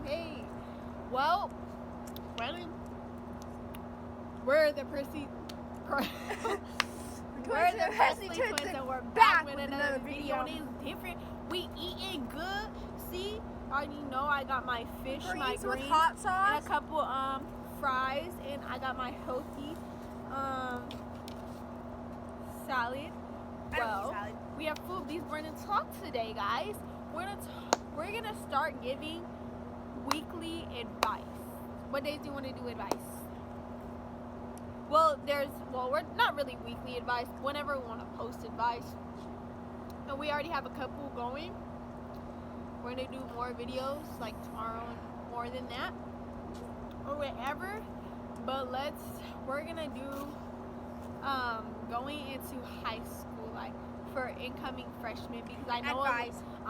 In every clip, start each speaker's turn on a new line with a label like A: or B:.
A: Okay. Well, we're the Pressleytwins, and we're back with another video. It is different. We eating good. See, I already know I got my fish, my greens
B: with hot sauce,
A: and a couple fries, and I got my healthy salad. Well, we have food. We're gonna talk today, guys. We're gonna start giving weekly advice. What days do you want to do advice? Well, we're not really weekly advice. Whenever we want to post advice, and we already have a couple going. We're gonna do more videos like tomorrow and more than that, or whatever. But we're gonna do going into high school, like for incoming freshmen, because I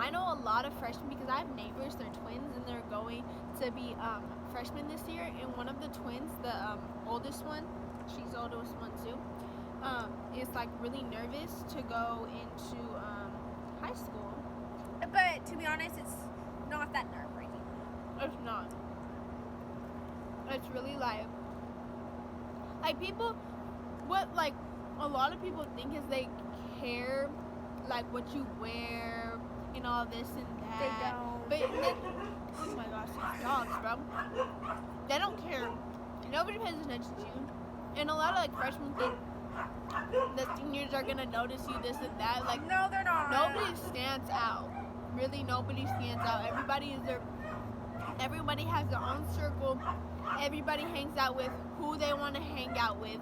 A: know a lot of freshmen, because I have neighbors, they're twins, and they're going to be freshmen this year. And one of the twins, the oldest one, she's the oldest one too, is like really nervous to go into high school.
B: But to be honest, it's not that nerve-wracking.
A: It's not. It's really like people, what like a lot of people think is they care like what you wear and all this and that.
B: They don't.
A: But oh my gosh, these dogs, bro. They don't care. Nobody pays attention to you. And a lot of like freshmen think that seniors are gonna notice you this and that. Like,
B: no, they're not.
A: Nobody stands out. Really, nobody stands out. Everybody has their own circle. Everybody hangs out with who they want to hang out with.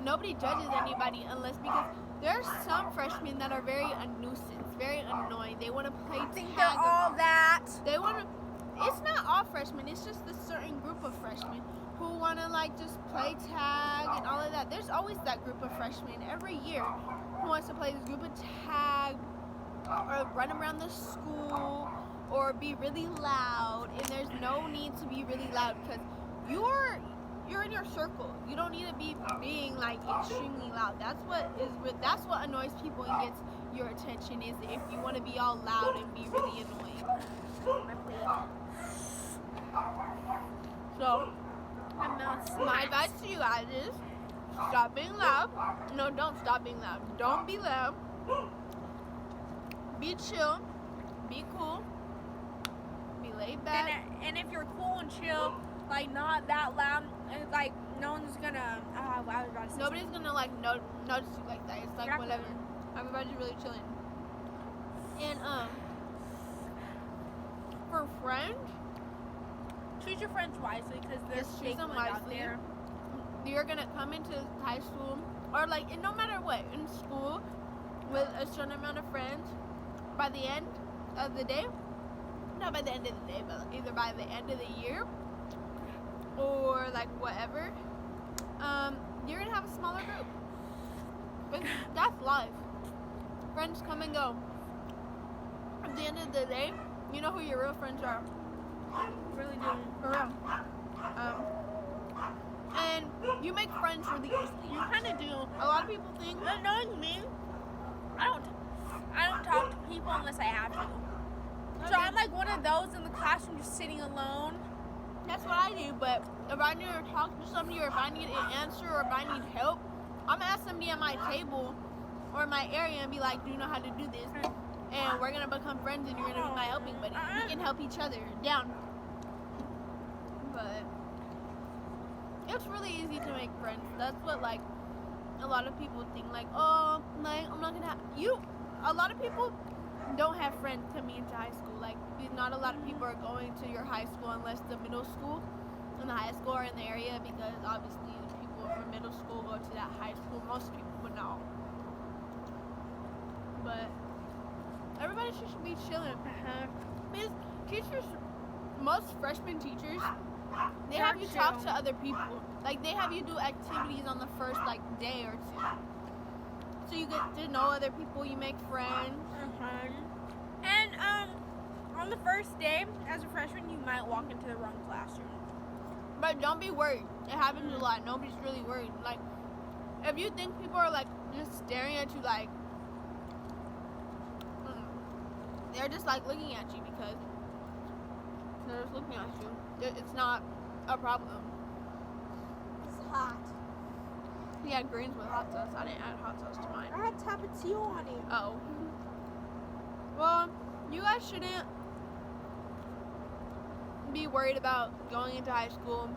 A: Nobody judges anybody because there are some freshmen that are very a nuisance, very annoying. They want to play tag.
B: Think they're all that.
A: They want to. It's not all freshmen. It's just a certain group of freshmen who want to like just play tag and all of that. There's always that group of freshmen every year who wants to play this group of tag or run around the school or be really loud. And there's no need to be really loud because you're in your circle. You don't need to be being like extremely loud. That's what annoys people and gets your attention, is if you want to be all loud and be really annoying. So my advice to you guys is stop being loud. No, don't stop being loud. Don't be loud. Be chill. Be cool. Be laid back.
B: And if you're cool and chill, like not that loud, like no one's gonna.
A: Nobody's gonna like notice you like that. It's like whatever. Everybody's really chilling. And for friends,
B: treat your friends wisely, because there's fake ones out there.
A: You're gonna come into high school, or like no matter what, in school with a certain amount of friends. By the end of the day, not by the end of the day, but either by the end of the year or like whatever, you're gonna have a smaller group. But that's life. Friends come and go. At the end of the day, you know who your real friends are.
B: Really do.
A: For real. And you make friends really easily.
B: You kind of do.
A: A lot of people think,
B: knowing me, I don't talk to people unless I have to. So I'm like one of those in the classroom just sitting alone.
A: That's what I do, but if I need to talk to somebody, or if I need an answer, or if I need help, I'm gonna ask somebody at my table or in my area and be like, do you know how to do this? And we're gonna become friends, and you're gonna be my helping buddy. We can help each other down. But it's really easy to make friends. That's what like a lot of people think, like, oh, like I'm not gonna have you. A lot of people don't have friends coming into high school. Like, not a lot of people are going to your high school unless the middle school and the high school are in the area, because obviously the people from middle school go to that high school. Most people would know. But everybody should be chilling. Because teachers, most freshman teachers, they have you talk to other people. Like, they have you do activities on the first like day or two. So you get to know other people, you make friends.
B: And on the first day, as a freshman, you might walk into the wrong classroom.
A: But don't be worried. It happens a lot. Nobody's really worried. Like, if you think people are like just staring at you, like they're just like looking at you because They're just looking at you. It's not a problem.
B: It's hot.
A: He had greens with hot sauce. I didn't add hot sauce to mine.
B: I had tapatio on it.
A: Oh. Well, you guys shouldn't be worried about going into high school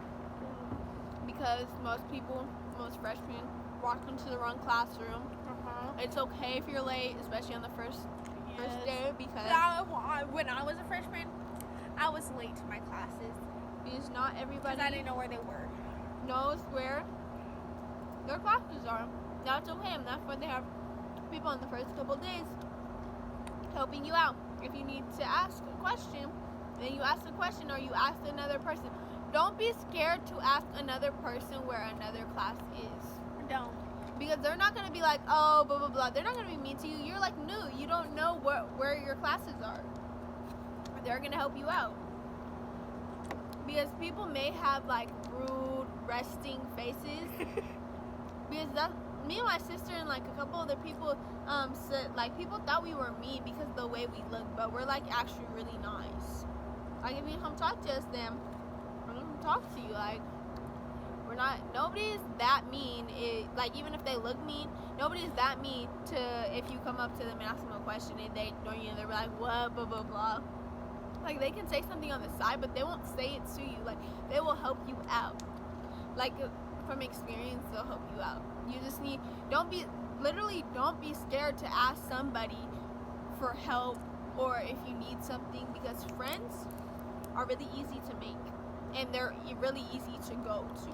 A: because most freshmen, walk into the wrong classroom. It's okay if you're late, especially on the first day, because
B: when I was a freshman, I was late to my classes
A: because not everybody
B: because I didn't know where they were.
A: knows where their classes are. That's okay, and that's why they have people in the first couple days helping you out. If you need to ask a question, then you ask a question or you ask another person. Don't be scared to ask another person where another class is.
B: Don't.
A: Because they're not going to be like, oh, blah, blah, blah. They're not going to be mean to you. You're like new. You don't know where your classes are. They're going to help you out. Because people may have like rude, resting faces. Because me and my sister and like a couple other people said, like, people thought we were mean because of the way we look. But we're like actually really nice. Like, if you come talk to us, then we're going to talk to you. Like, we're not, nobody's that mean. Like, even if they look mean, nobody's that mean to, if you come up to them and ask them a question and they ignore you and they're like, what, blah, blah, blah. Like, they can say something on the side, but they won't say it to you. Like, they will help you out. Like, from experience, they'll help you out. You just need, don't be scared to ask somebody for help or if you need something, because friends are really easy to make and they're really easy to go to.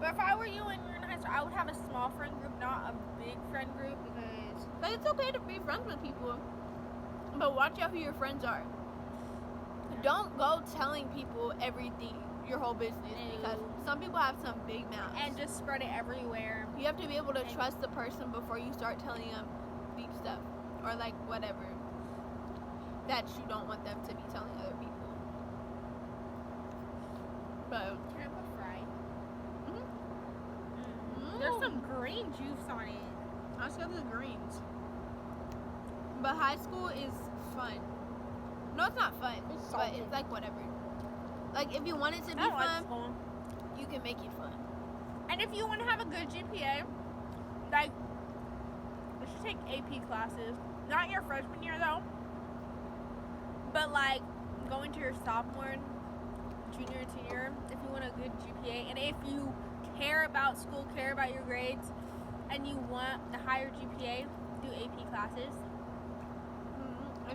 B: But if I were you and you were in high school, I would have a small friend group, not a big friend group, because
A: But it's okay to be friends with people. But watch out who your friends are. Don't go telling people everything, your whole business, because some people have some big mouths.
B: and just spread it everywhere.
A: You have to be able to trust the person before you start telling them deep stuff or like whatever that you don't want them to be telling other people. But
B: Can I put fry?
A: mm,
B: There's some green juice on it.
A: I just got the greens. But high school is fun. No, it's not fun,
B: It's
A: but
B: salty.
A: it's like whatever. Like, if you want it to be
B: I like
A: fun,
B: school.
A: you can make it fun.
B: And if you want to have a good GPA, like, you should take AP classes. Not your freshman year, though. But, like, going to your sophomore, junior, and senior, if you want a good GPA, and if you care about school, care about your grades, and you want a higher GPA, do AP classes.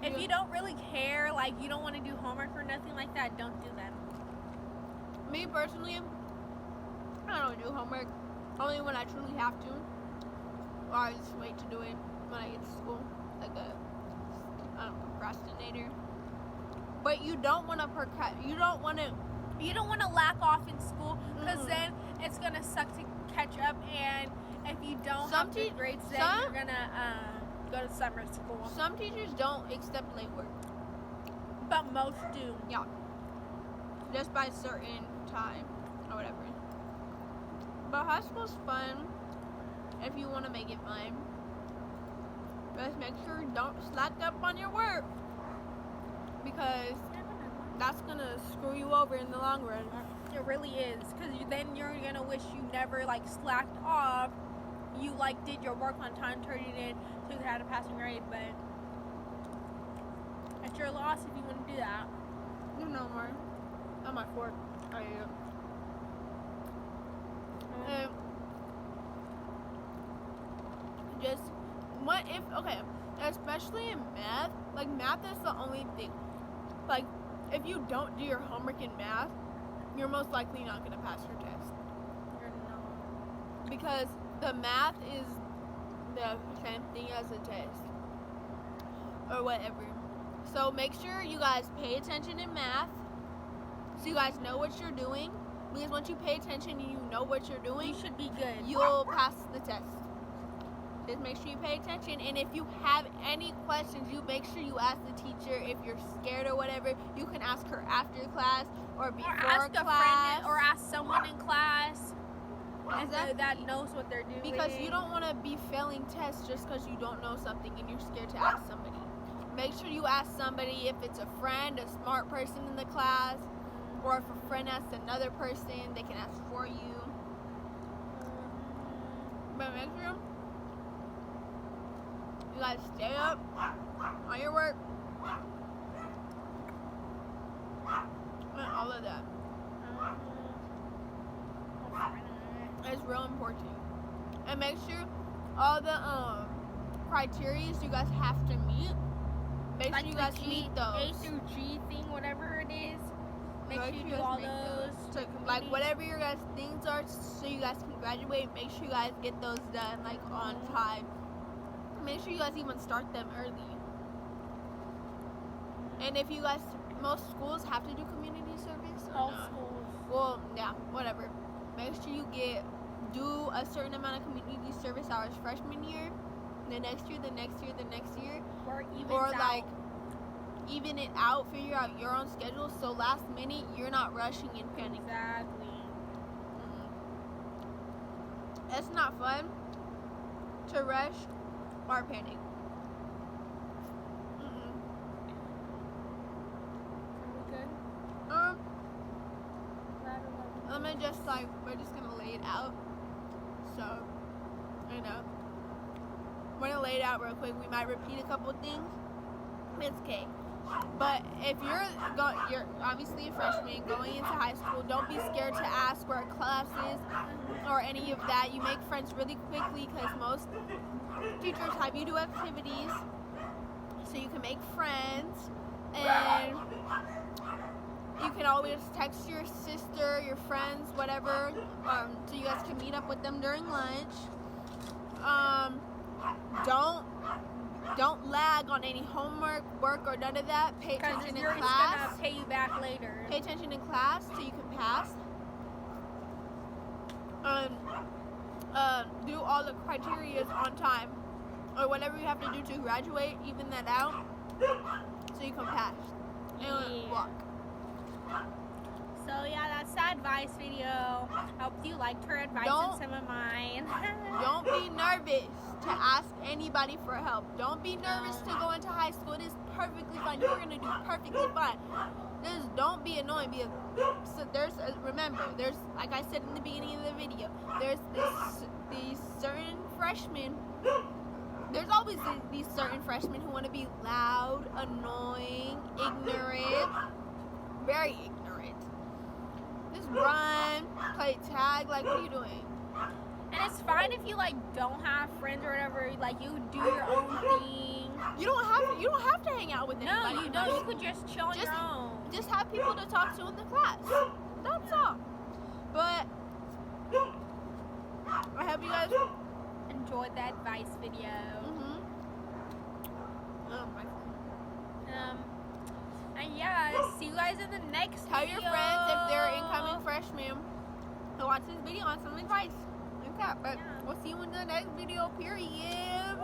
B: If you don't really care, like, you don't want to do homework or nothing like that, don't do them.
A: Me personally, I don't do homework only when I truly have to, or I just wait to do it when I get to school, like a procrastinator. But you don't want to you don't want to
B: lack off in school, because
A: Mm-mm.
B: then it's gonna suck to catch up, and if you don't
A: Some
B: have good grades, then you're gonna go to summer school.
A: Some teachers don't accept late work.
B: But most do.
A: Yeah. Just by certain time or whatever. But high school's fun if you want to make it fun. Just make sure you don't slack up on your work, because that's gonna screw you over in the long run.
B: It really is, because then you're gonna wish you never like slacked off. You like did your work on time, turned it in, so you had a passing grade, but it's your loss if you want to do that.
A: No more. On my fork. Oh yeah. Just what if especially in math, like math is the only thing. Like, if you don't do your homework in math, you're most likely not gonna pass your test.
B: You're not.
A: Because the math is the same thing as a test. Or whatever. So make sure you guys pay attention in math, so you guys know what you're doing. Because once you pay attention and you know what you're doing,
B: You should be good.
A: you'll pass the test. Just make sure you pay attention, and if you have any questions, you make sure you ask the teacher. If you're scared or whatever, you can ask her after class or before
B: Or ask
A: class.
B: a friend, or ask someone in class
A: Exactly.
B: that knows what they're doing.
A: Because you don't want to be failing tests just because you don't know something and you're scared to ask somebody. make sure you ask somebody, if it's a friend, a smart person in the class, or if a friend asks another person, they can ask for you. But make sure you guys stay up on your work and all of that. It's real important. And make sure all the criteria you guys have to meet. Make
B: like
A: sure you guys meet those.
B: A through G thing, whatever it is. Make sure you do
A: guys
B: all
A: meet
B: those.
A: So, like whatever your guys' things are, so you guys can graduate. Make sure you guys get those done like on time. Make sure you guys even start them early. And if you guys, most schools have to do community service.
B: All
A: No?
B: schools.
A: Well, yeah, whatever. Make sure you do a certain amount of community service hours freshman year, the next year, the next year, the next year,
B: Or
A: like even it out. Figure out your own schedule, so last minute you're not rushing and panicking.
B: Exactly.
A: It's not fun to rush or panic.
B: Are we good?
A: I'm gonna just we're just gonna lay it out. So, you know, we're gonna lay it out real quick. We might repeat a couple things. It's okay. But if you're obviously a freshman going into high school, don't be scared to ask where class is or any of that. You make friends really quickly because most teachers have you do activities, so you can make friends, and you can always text your sister, your friends, whatever, so you guys can meet up with them during lunch. Don't lag on any homework, work, or none of that. Pay attention in
B: Because
A: class.
B: it's gonna pay you back later.
A: Pay attention in class so you can pass. Do all the criteria on time, or whatever you have to do to graduate. Even that out so you can pass and walk.
B: So yeah, that's the advice video. Hope you liked her advice and some of mine.
A: Don't be nervous to ask anybody for help. Don't be nervous to go into high school. It is perfectly fine. You're gonna do perfectly fine. Just don't be annoying. Remember, there's, like I said in the beginning of the video, there's these certain freshmen. There's always these certain freshmen who want to be loud, annoying, ignorant, very ignorant. Just run, play tag. Like, what are you doing?
B: And it's fine if you don't have friends or whatever. Like, you do your own thing.
A: You don't have to hang out with anybody.
B: No, you don't. You could just chill on your own.
A: Just have people to talk to in the class. That's all. But I hope you guys
B: enjoyed the advice video. And yeah, see you guys in the next
A: Tell
B: video.
A: your friends if they're incoming freshmen to watch this video on some advice. Okay, but we'll see you in the next video, period.